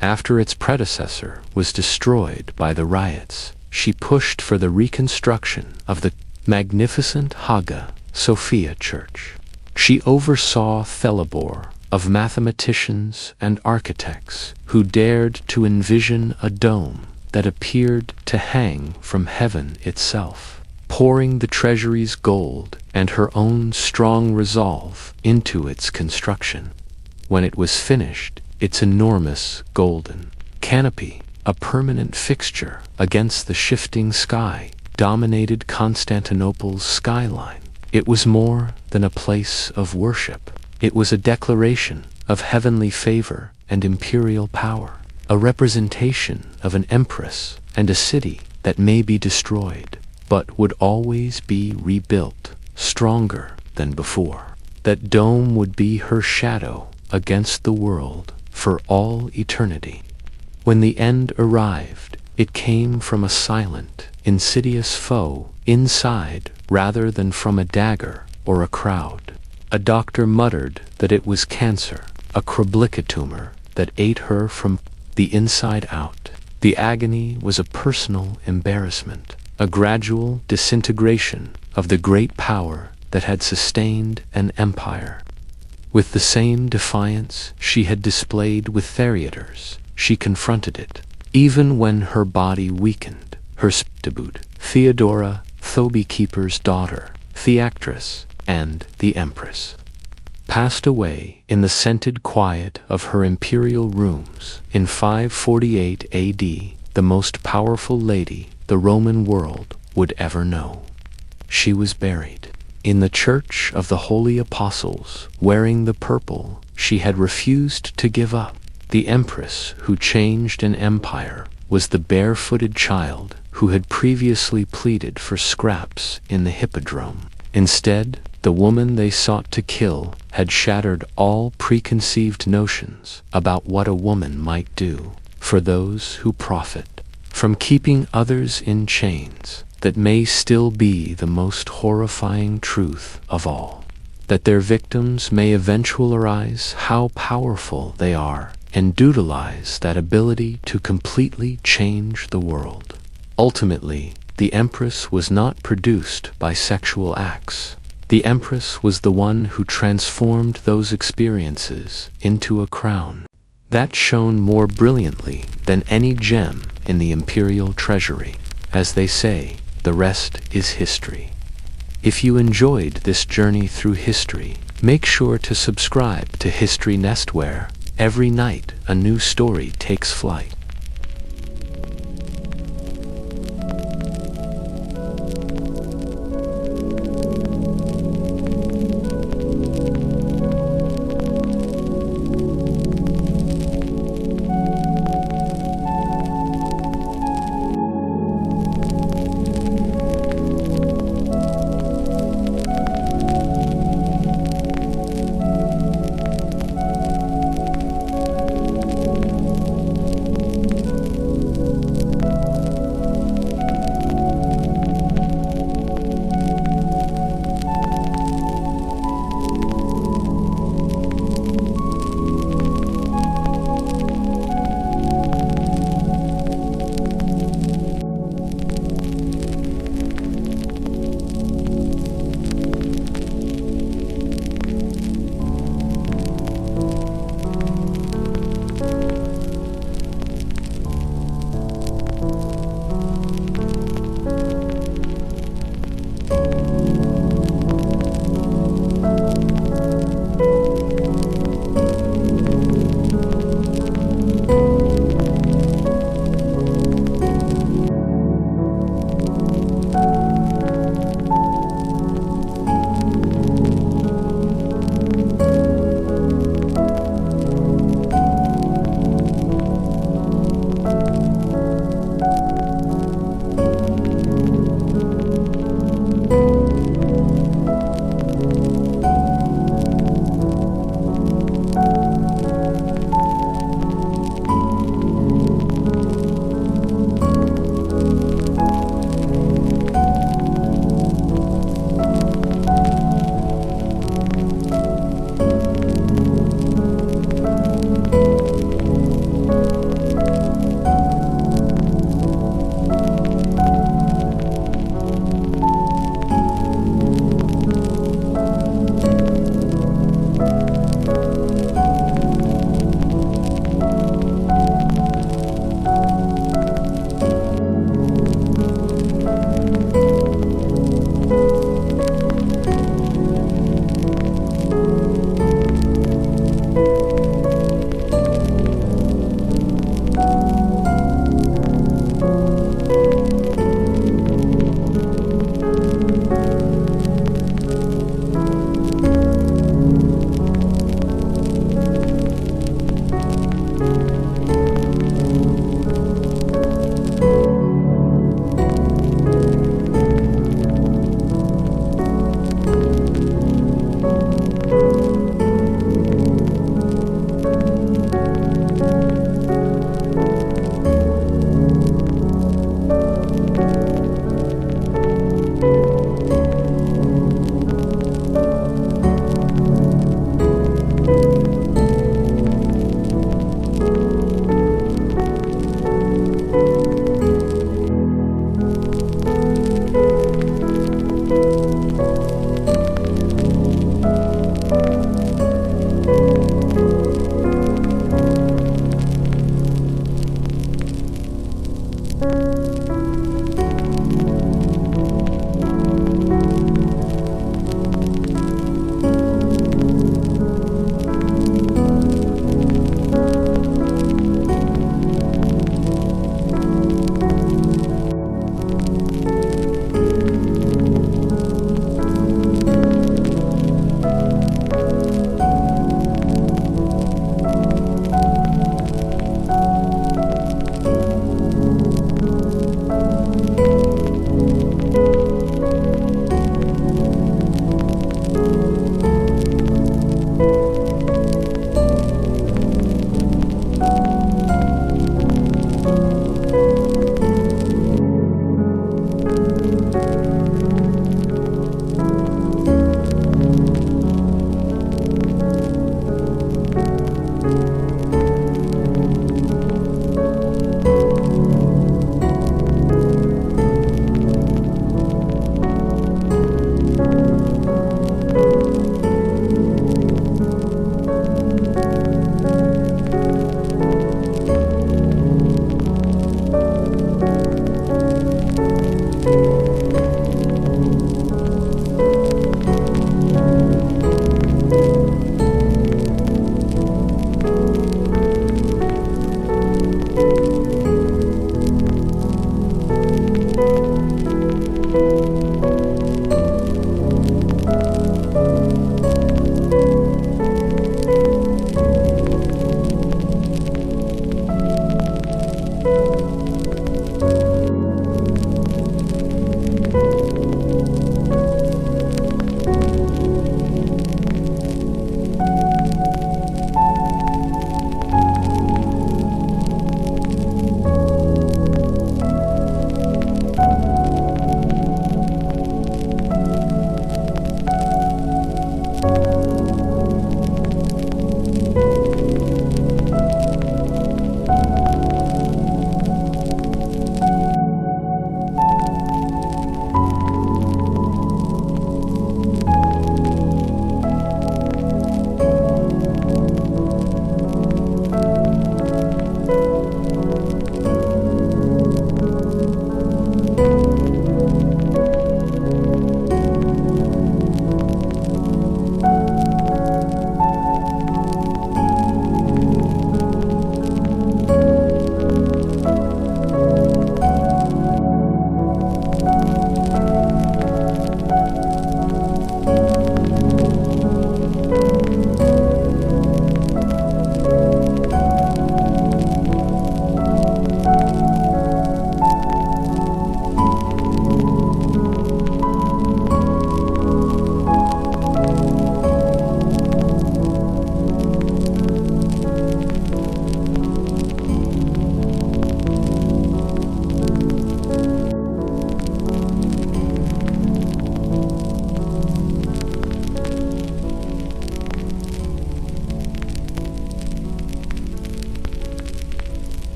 After its predecessor was destroyed by the riots, she pushed for the reconstruction of the magnificent Hagia Sophia Church. She oversaw Thelabor of mathematicians and architects who dared to envision a dome that appeared to hang from heaven itself, pouring the treasury's gold and her own strong resolve into its construction. When it was finished, its enormous golden canopy, a permanent fixture against the shifting sky, dominated Constantinople's skyline. It was more than a place of worship. It was a declaration of heavenly favor and imperial power, a representation of an empress and a city that may be destroyed, but would always be rebuilt, stronger than before. That dome would be her shadow against the world for all eternity. When the end arrived, it came from a silent, insidious foe inside rather than from a dagger or a crowd. A doctor muttered that it was cancer, a Krablica tumor that ate her from the inside out. The agony was a personal embarrassment, a gradual disintegration of the great power that had sustained an empire. With the same defiance she had displayed with Theriators, she confronted it, even when her body weakened. Her substitute, Theodora, Thobykeeper's daughter, Theactress, and the Empress, passed away in the scented quiet of her imperial rooms in 548 AD, the most powerful lady the Roman world would ever know. She was buried in the Church of the Holy Apostles, wearing the purple she had refused to give up. The Empress who changed an empire was the barefooted child who had previously pleaded for scraps in the Hippodrome. Instead, the woman they sought to kill had shattered all preconceived notions about what a woman might do for those who profit from keeping others in chains. That may still be the most horrifying truth of all, that their victims may eventually realize how powerful they are and utilize that ability to completely change the world. Ultimately, the Empress was not produced by sexual acts. The Empress was the one who transformed those experiences into a crown that shone more brilliantly than any gem in the imperial treasury. As they say, the rest is history. If you enjoyed this journey through history, Make sure to subscribe to History Nest, where every night a new story takes flight.